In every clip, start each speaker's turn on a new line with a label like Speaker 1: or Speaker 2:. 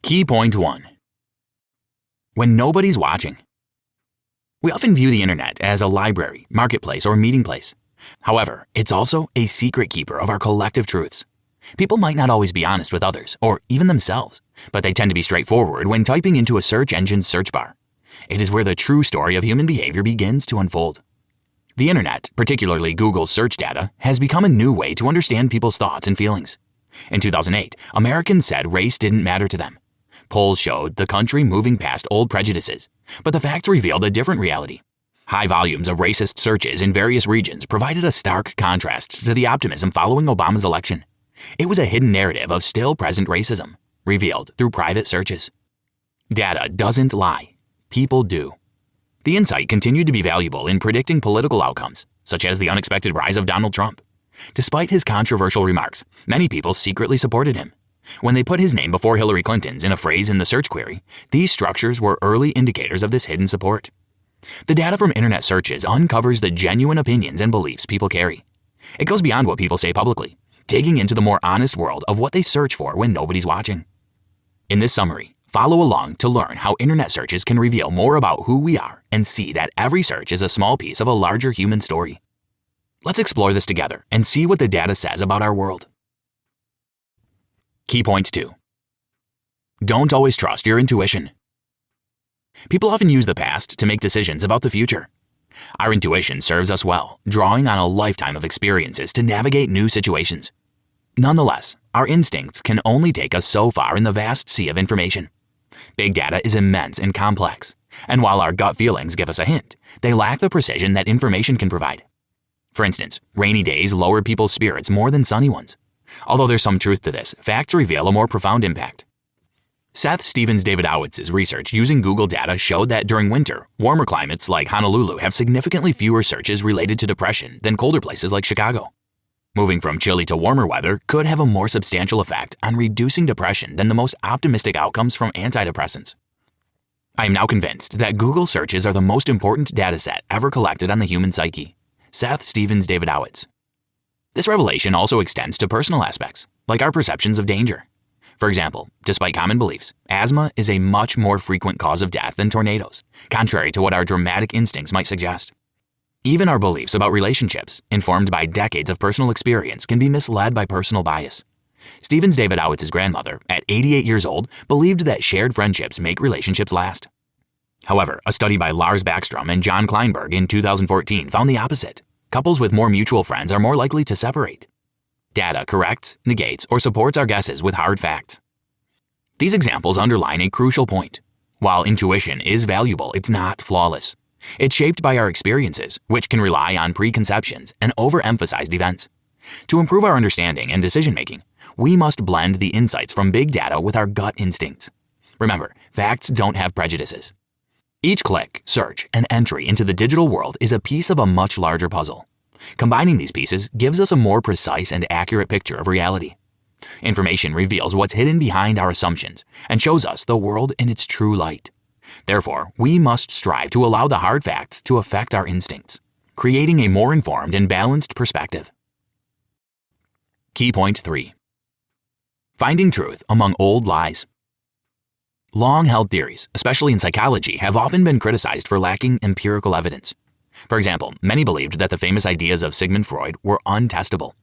Speaker 1: Key point 1. When nobody's watching. We often view the internet as a library, marketplace, or meeting place. However, it's also a secret keeper of our collective truths. People might not always be honest with others, or even themselves, but they tend to be straightforward when typing into a search engine's search bar. It is where the true story of human behavior begins to unfold. The internet, particularly Google's search data, has become a new way to understand people's thoughts and feelings. In 2008, Americans said race didn't matter to them. Polls showed the country moving past old prejudices, but the facts revealed a different reality. High volumes of racist searches in various regions provided a stark contrast to the optimism following Obama's election. It was a hidden narrative of still present racism, revealed through private searches. Data doesn't lie. People do. The insight continued to be valuable in predicting political outcomes, such as the unexpected rise of Donald Trump. Despite his controversial remarks, many people secretly supported him. When they put his name before Hillary Clinton's in a phrase in the search query, these structures were early indicators of this hidden support. The data from internet searches uncovers the genuine opinions and beliefs people carry. It goes beyond what people say publicly, digging into the more honest world of what they search for when nobody's watching. In this summary, follow along to learn how internet searches can reveal more about who we are and see that every search is a small piece of a larger human story. Let's explore this together and see what the data says about our world. Key point 2. Don't always trust your intuition. People often use the past to make decisions about the future. Our intuition serves us well, drawing on a lifetime of experiences to navigate new situations. Nonetheless, our instincts can only take us so far in the vast sea of information. Big data is immense and complex, and while our gut feelings give us a hint, they lack the precision that information can provide. For instance, rainy days lower people's spirits more than sunny ones. Although there's some truth to this, facts reveal a more profound impact. Seth Stephens Davidowitz's research using Google data showed that during winter, warmer climates like Honolulu have significantly fewer searches related to depression than colder places like Chicago. Moving from chilly to warmer weather could have a more substantial effect on reducing depression than the most optimistic outcomes from antidepressants. I am now convinced that Google searches are the most important dataset ever collected on the human psyche. Seth Stephens Davidowitz. This revelation also extends to personal aspects, like our perceptions of danger. For example, despite common beliefs, asthma is a much more frequent cause of death than tornadoes, contrary to what our dramatic instincts might suggest. Even our beliefs about relationships, informed by decades of personal experience, can be misled by personal bias. Stephens Davidowitz's grandmother, at 88 years old, believed that shared friendships make relationships last. However, a study by Lars Backstrom and John Kleinberg in 2014 found the opposite. Couples with more mutual friends are more likely to separate. Data corrects, negates, or supports our guesses with hard facts. These examples underline a crucial point. While intuition is valuable, it's not flawless. It's shaped by our experiences, which can rely on preconceptions and overemphasized events. To improve our understanding and decision-making, we must blend the insights from big data with our gut instincts. Remember, facts don't have prejudices. Each click, search, and entry into the digital world is a piece of a much larger puzzle. Combining these pieces gives us a more precise and accurate picture of reality. Information reveals what's hidden behind our assumptions and shows us the world in its true light. Therefore, we must strive to allow the hard facts to affect our instincts, creating a more informed and balanced perspective. Key point 3. Finding truth among old lies. Long-held theories, especially in psychology, have often been criticized for lacking empirical evidence. For example, many believed that the famous ideas of Sigmund Freud were untestable.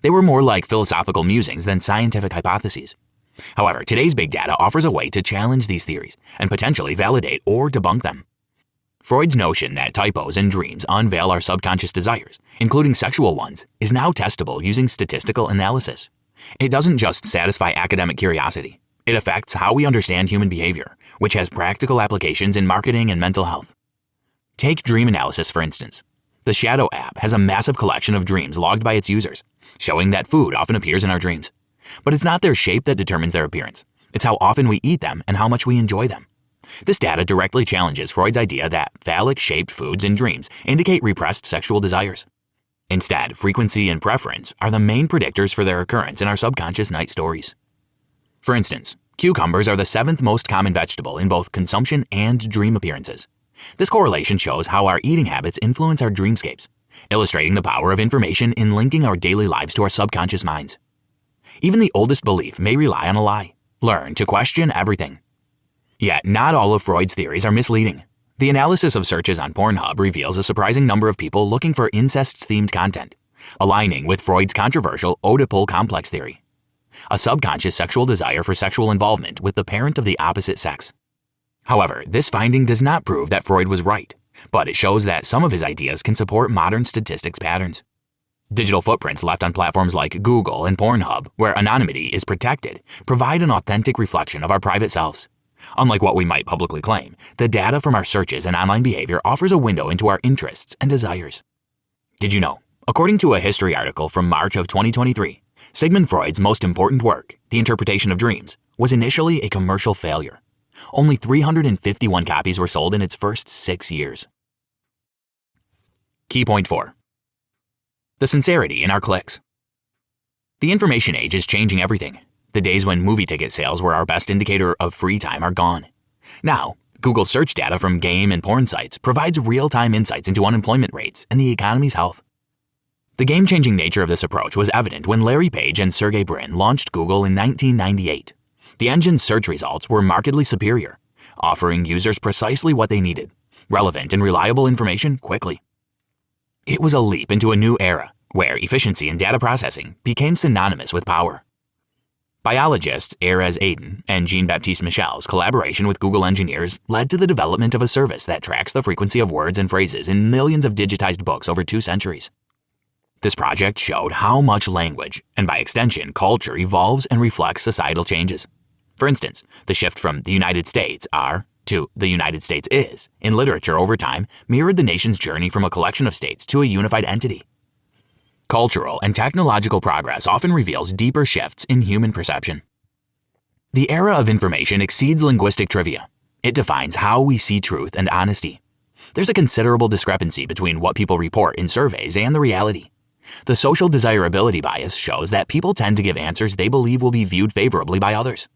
Speaker 1: They were more like philosophical musings than scientific hypotheses. However, today's big data offers a way to challenge these theories and potentially validate or debunk them. Freud's notion that typos and dreams unveil our subconscious desires, including sexual ones, is now testable using statistical analysis. It doesn't just satisfy academic curiosity. It affects how we understand human behavior, which has practical applications in marketing and mental health. Take dream analysis, for instance. The Shadow app has a massive collection of dreams logged by its users, showing that food often appears in our dreams. But it's not their shape that determines their appearance. It's how often we eat them and how much we enjoy them. This data directly challenges Freud's idea that phallic-shaped foods in dreams indicate repressed sexual desires. Instead, frequency and preference are the main predictors for their occurrence in our subconscious night stories. For instance, cucumbers are the 7th most common vegetable in both consumption and dream appearances. This correlation shows how our eating habits influence our dreamscapes, illustrating the power of information in linking our daily lives to our subconscious minds. Even the oldest belief may rely on a lie. learn to question everything. Yet, not all of Freud's theories are misleading. The analysis of searches on Pornhub reveals a surprising number of people looking for incest-themed content, aligning with Freud's controversial Oedipal complex theory, a subconscious sexual desire for sexual involvement with the parent of the opposite sex. However, this finding does not prove that Freud was right, but it shows that some of his ideas can support modern statistics patterns. Digital footprints left on platforms like Google and Pornhub, where anonymity is protected, provide an authentic reflection of our private selves. Unlike what we might publicly claim, the data from our searches and online behavior offers a window into our interests and desires. Did you know? According to a history article from March of 2023, Sigmund Freud's most important work, The Interpretation of Dreams, was initially a commercial failure. Only 351 copies were sold in its first 6 years. Key point 4. The sincerity in our clicks. The information age is changing everything. The days when movie ticket sales were our best indicator of free time are gone. Now, Google search data from game and porn sites provides real-time insights into unemployment rates and the economy's health. The game-changing nature of this approach was evident when Larry Page and Sergey Brin launched Google in 1998. The engine's search results were markedly superior, offering users precisely what they needed, relevant and reliable information quickly. It was a leap into a new era, where efficiency in data processing became synonymous with power. Biologists Erez Aden and Jean-Baptiste Michel's collaboration with Google engineers led to the development of a service that tracks the frequency of words and phrases in millions of digitized books over 2 centuries. This project showed how much language, and by extension culture, evolves and reflects societal changes. For instance, the shift from "the United States are" to "the United States is" in literature over time mirrored the nation's journey from a collection of states to a unified entity. Cultural and technological progress often reveals deeper shifts in human perception. The era of information exceeds linguistic trivia. It defines how we see truth and honesty. There's a considerable discrepancy between what people report in surveys and the reality. The social desirability bias shows that people tend to give answers they believe will be viewed favorably by others.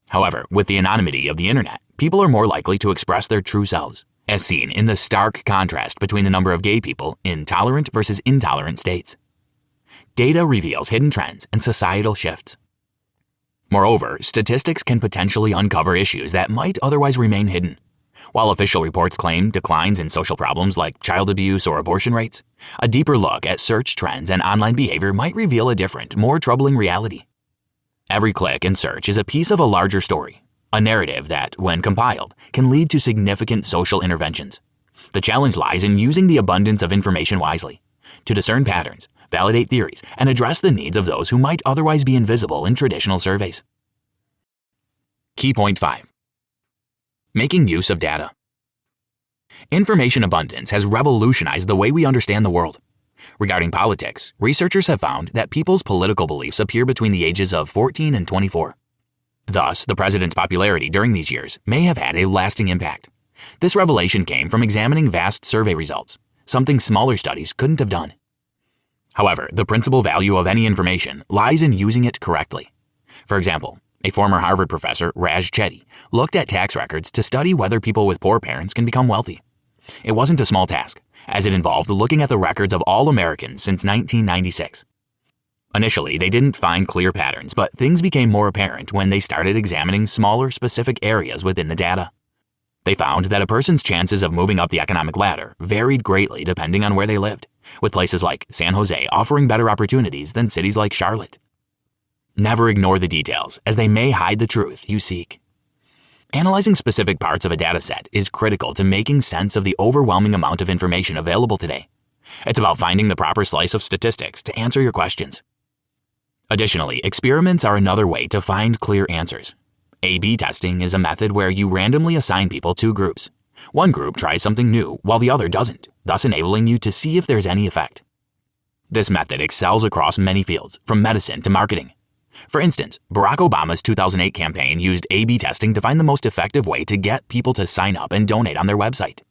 Speaker 1: However, with the anonymity of the internet, people are more likely to express their true selves, as seen in the stark contrast between the number of gay people in tolerant versus intolerant states. Data reveals hidden trends and societal shifts. Moreover, statistics can potentially uncover issues that might otherwise remain hidden. While official reports claim declines in social problems like child abuse or abortion rates, a deeper look at search trends and online behavior might reveal a different, more troubling reality. Every click and search is a piece of a larger story, a narrative that, when compiled, can lead to significant social interventions. The challenge lies in using the abundance of information wisely, to discern patterns, validate theories, and address the needs of those who might otherwise be invisible in traditional surveys. Key point 5. Making use of data. Information abundance has revolutionized the way we understand the world. Regarding politics, researchers have found that people's political beliefs appear between the ages of 14 and 24. Thus, the president's popularity during these years may have had a lasting impact. This revelation came from examining vast survey results, something smaller studies couldn't have done. However, the principal value of any information lies in using it correctly. For example, a former Harvard professor, Raj Chetty, looked at tax records to study whether people with poor parents can become wealthy. It wasn't a small task, as it involved looking at the records of all Americans since 1996. Initially, they didn't find clear patterns, but things became more apparent when they started examining smaller, specific areas within the data. They found that a person's chances of moving up the economic ladder varied greatly depending on where they lived, with places like San Jose offering better opportunities than cities like Charlotte. Never ignore the details, as they may hide the truth you seek. Analyzing specific parts of a dataset is critical to making sense of the overwhelming amount of information available today. It's about finding the proper slice of statistics to answer your questions. Additionally, experiments are another way to find clear answers. A/B testing is a method where you randomly assign people 2 groups. One group tries something new while the other doesn't, thus enabling you to see if there's any effect. This method excels across many fields, from medicine to marketing. For instance, Barack Obama's 2008 campaign used A/B testing to find the most effective way to get people to sign up and donate on their website.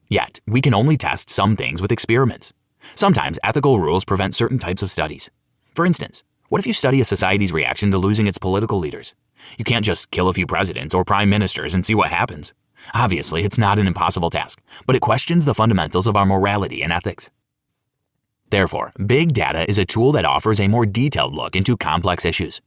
Speaker 1: Yet, we can only test some things with experiments. Sometimes ethical rules prevent certain types of studies. For instance, what if you study a society's reaction to losing its political leaders? You can't just kill a few presidents or prime ministers and see what happens. Obviously, it's not an impossible task, but it questions the fundamentals of our morality and ethics. Therefore, big data is a tool that offers a more detailed look into complex issues.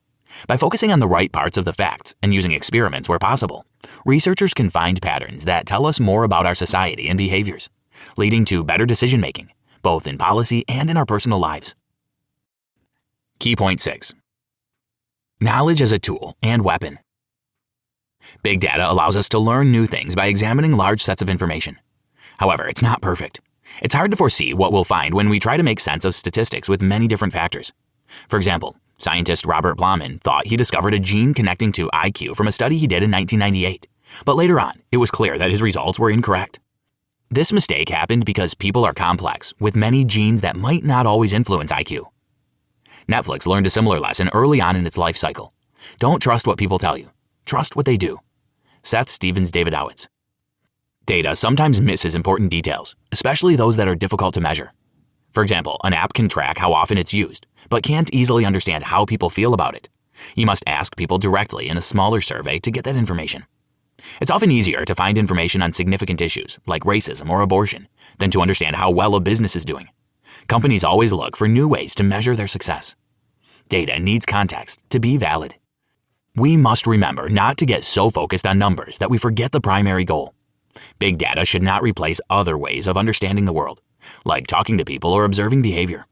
Speaker 1: By focusing on the right parts of the facts and using experiments where possible, researchers can find patterns that tell us more about our society and behaviors, leading to better decision-making, both in policy and in our personal lives. Key point 6. Knowledge as a tool and weapon. Big data allows us to learn new things by examining large sets of information. However, it's not perfect. It's hard to foresee what we'll find when we try to make sense of statistics with many different factors. For example, scientist Robert Blauman thought he discovered a gene connecting to IQ from a study he did in 1998, but later on, it was clear that his results were incorrect. This mistake happened because people are complex, with many genes that might not always influence IQ. Netflix learned a similar lesson early on in its life cycle. Don't trust what people tell you. Trust what they do. Seth Stephens Davidowitz. Data sometimes misses important details, especially those that are difficult to measure. For example, an app can track how often it's used, but can't easily understand how people feel about it. You must ask people directly in a smaller survey to get that information. It's often easier to find information on significant issues, like racism or abortion, than to understand how well a business is doing. Companies always look for new ways to measure their success. Data needs context to be valid. We must remember not to get so focused on numbers that we forget the primary goal. Big data should not replace other ways of understanding the world, like talking to people or observing behavior.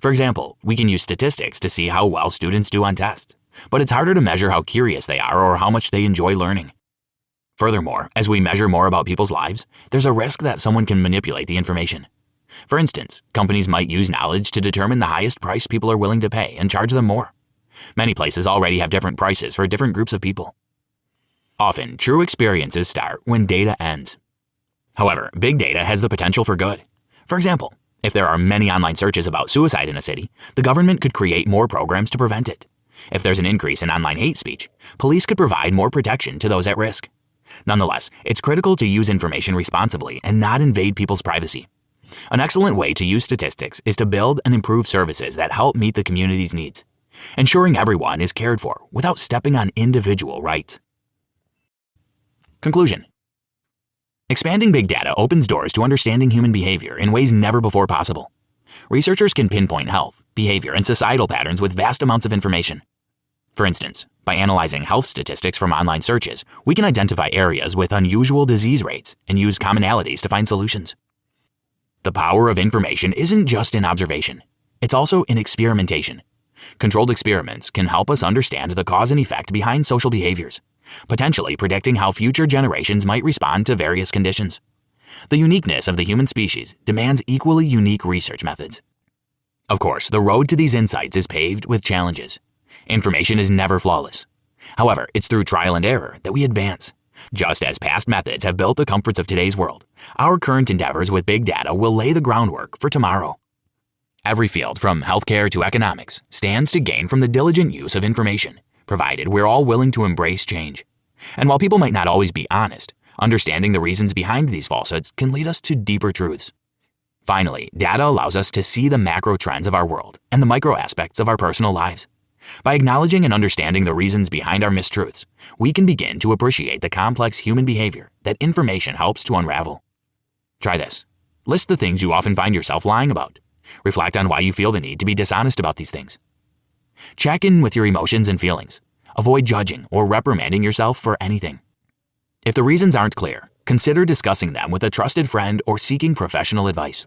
Speaker 1: For example, we can use statistics to see how well students do on tests, but it's harder to measure how curious they are or how much they enjoy learning. Furthermore, as we measure more about people's lives, there's a risk that someone can manipulate the information. For instance, companies might use knowledge to determine the highest price people are willing to pay and charge them more. Many places already have different prices for different groups of people. Often, true experiences start when data ends. However, big data has the potential for good. For example, if there are many online searches about suicide in a city, the government could create more programs to prevent it. If there's an increase in online hate speech, police could provide more protection to those at risk. Nonetheless, it's critical to use information responsibly and not invade people's privacy. An excellent way to use statistics is to build and improve services that help meet the community's needs, ensuring everyone is cared for without stepping on individual rights. Conclusion. Expanding big data opens doors to understanding human behavior in ways never before possible. Researchers can pinpoint health, behavior, and societal patterns with vast amounts of information. For instance, by analyzing health statistics from online searches, we can identify areas with unusual disease rates and use commonalities to find solutions. The power of information isn't just in observation. It's also in experimentation. Controlled experiments can help us understand the cause and effect behind social behaviors, potentially predicting how future generations might respond to various conditions. The uniqueness of the human species demands equally unique research methods. Of course, the road to these insights is paved with challenges. Information is never flawless. However, it's through trial and error that we advance. Just as past methods have built the comforts of today's world, our current endeavors with big data will lay the groundwork for tomorrow. Every field, from healthcare to economics, stands to gain from the diligent use of information, provided we're all willing to embrace change. And while people might not always be honest, understanding the reasons behind these falsehoods can lead us to deeper truths. Finally, data allows us to see the macro trends of our world and the micro aspects of our personal lives. By acknowledging and understanding the reasons behind our mistruths, we can begin to appreciate the complex human behavior that information helps to unravel. Try this. List the things you often find yourself lying about. Reflect on why you feel the need to be dishonest about these things. Check in with your emotions and feelings. Avoid judging or reprimanding yourself for anything. If the reasons aren't clear, consider discussing them with a trusted friend or seeking professional advice.